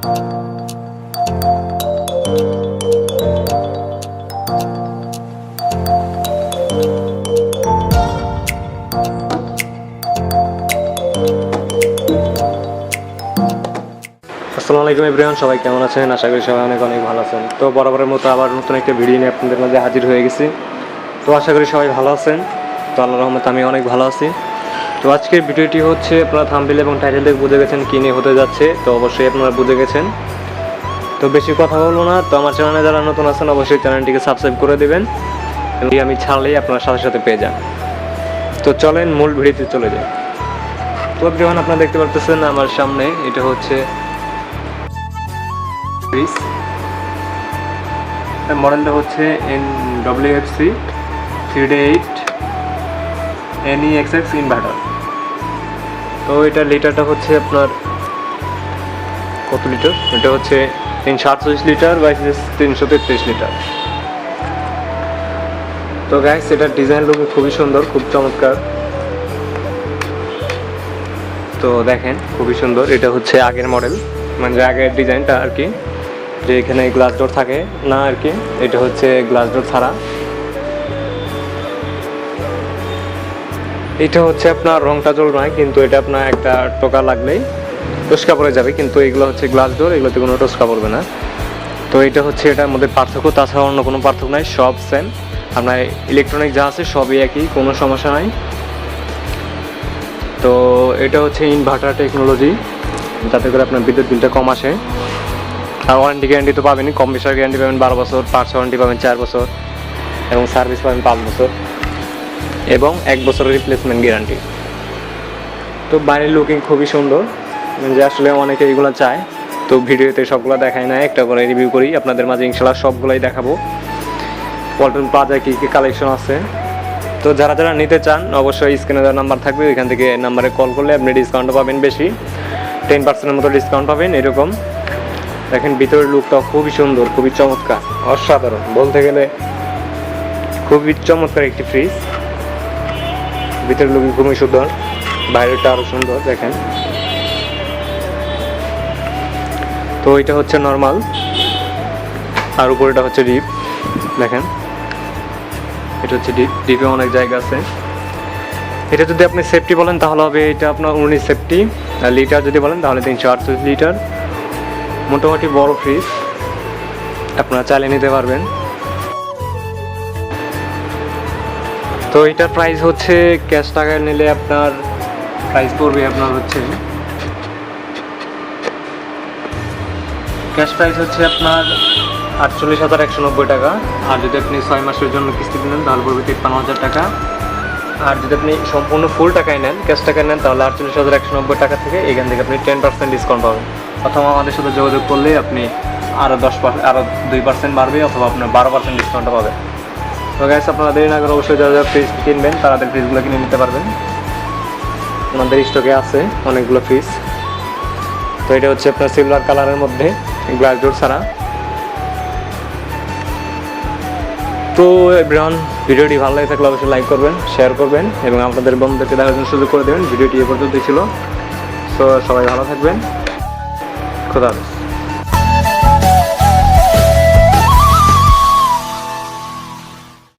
আসসালামু আলাইকুম এভরিওয়ান, সবাই কেমন আছেন? আশা করি সবাই অনেক অনেক ভালো আছেন। তো বরাবরের মতো আবার নতুন একটা ভিডিও নিয়ে আপনাদের মাঝে হাজির হয়ে গেছি। তো আশা করি সবাই ভালো আছেন। তো আল্লাহর রহমতে আমি অনেক ভালো আছি। তো আজকের ভিডিওটি হচ্ছে আপনারা থাম্বনেল এবং টাইটেল দেখে বুঝে গেছেন কী নিয়ে হতে যাচ্ছে। তো অবশ্যই আপনারা বুঝে গেছেন। তো বেশি কথা বলবো না। তো আমার চ্যানেলে যারা নতুন আছেন অবশ্যই চ্যানেলটিকে সাবস্ক্রাইব করে দেবেন এবং আমি ছাড়লেই আপনারা সাথে সাথে পেয়ে যান। তো চলেন মূল ভিডিওতে চলে যাই। তো যখন আপনারা দেখতে পারতেছেন আমার সামনে এটা হচ্ছে ফ্রিজ। মডেলটা হচ্ছে NWFC 3D8 NEXX ইনভার্টার। তো এটা লিটারটা হচ্ছে আপনার কত লিটার? এটা হচ্ছে 348 লিটার বাই 333 লিটার। তো গাইস এটার ডিজাইন লুক খুবই সুন্দর, খুব চমৎকার। তো দেখেন খুবই সুন্দর। এটা হচ্ছে আগের মডেল, মানে আগের ডিজাইনটা আর কি, যে এখানে গ্লাস ডোর থাকে না আর কি। এটা হচ্ছে গ্লাস ডোর ছাড়া। এটা হচ্ছে আপনার রংটা জল নয়, কিন্তু এটা আপনার একটা টোকা লাগলেই টসকা পড়ে যাবে, কিন্তু এগুলো হচ্ছে গ্লাস ডোর, এগুলোতে কোনো টসকা পড়বে না। তো এটা হচ্ছে এটার মধ্যে পার্থক্য, তাছাড়া অন্য কোনো পার্থক্য নাই, সব সেম। আপনার ইলেকট্রনিক যা আছে সবই একই, কোনো সমস্যা নাই। তো এটা হচ্ছে ইনভার্টার টেকনোলজি, যাতে করে আপনার বিদ্যুৎ বিলটা কম আসে। আর ওয়ারেন্টি গ্যারান্টি তো পাবেনই, কম বেশি গ্যারান্টি পাবেন 12 বছর, পার্টস ওয়ারেন্টি পাবেন 4 বছর এবং সার্ভিস পাবেন 5 বছর এবং 1 বছরের রিপ্লেসমেন্ট গ্যারান্টি। তো বাইরের লুকিং খুবই সুন্দর, যে আসলে অনেকে এইগুলো চায়। তো ভিডিওতে সবগুলো দেখায় না, একটা করে রিভিউ করি আপনাদের মাঝে, ইনশাআল্লাহ সবগুলোই দেখাবো। ওয়ালটন প্লাজায় কী কী কালেকশন আছে। তো যারা যারা নিতে চান অবশ্যই স্ক্রিনে দেওয়ার নাম্বার থাকবে, ওইখান থেকে নাম্বারে কল করলে আপনি ডিসকাউন্টও পাবেন, বেশি 10% মতো ডিসকাউন্ট পাবেন এরকম। দেখেন ভিতরের লুকটাও খুবই সুন্দর, খুবই চমৎকার, অসাধারণ বলতে গেলে। খুবই চমৎকার একটি ফ্রিজ। ভিতরের লুক খুবই সুন্দর, বাইরেটা আরও সুন্দর দেখেন। তো এটা হচ্ছে নর্মাল, আর উপরেটা হচ্ছে ডিপ। দেখেন এটা হচ্ছে ডিপ, ডিপে অনেক জায়গা আছে। এটা যদি আপনি সেফটি বলেন তাহলে হবে এটা আপনার 19 সেফটি, আর লিটার যদি বলেন তাহলে 348 লিটার। মোটামুটি বড় ফ্রিজ, আপনারা চালিয়ে নিতে পারবেন। তো এটার প্রাইস হচ্ছে ক্যাশ টাকায় নিলে আপনার প্রাইস পড়বে আপনার হচ্ছে, ক্যাশ প্রাইস হচ্ছে আপনার 48,190 টাকা। আর যদি আপনি 6 মাসের জন্য কিস্তি নেন তাহলে পড়বে 53,000 টাকা। আর যদি আপনি সম্পূর্ণ ফুল টাকায় নেন, ক্যাশ টাকায় নেন, তাহলে 48,190 টাকা থেকে এখান থেকে আপনি 10% ডিসকাউন্ট পাবেন। অথবা আমাদের সাথে যোগাযোগ করলে আপনি আরও 2% বাড়বে, অথবা আপনার 12% ডিসকাউন্টটা পাবেন। তো গাইস আপনারা দেরি না করে অবশ্যই যারা যারা ফ্রিজ কিনবেন তাদের ফ্রিজগুলো কিনে নিতে পারবেন, আমাদের স্টকে আছে অনেকগুলো ফ্রিজ। তো এটা হচ্ছে আপনার সিলভার কালারের মধ্যে, গ্লাস ডোর ছাড়া। তো এভরিওয়ান, ভিডিওটি ভালো লাগে থাকলে অবশ্যই লাইক করবেন, শেয়ার করবেন এবং আপনাদের বন্ধুদেরকে দেখার জন্য সুযোগ করে দেবেন। ভিডিওটি এ পর্যন্তই ছিল। তো সবাই ভালো থাকবেন, খোদা হাফেজ।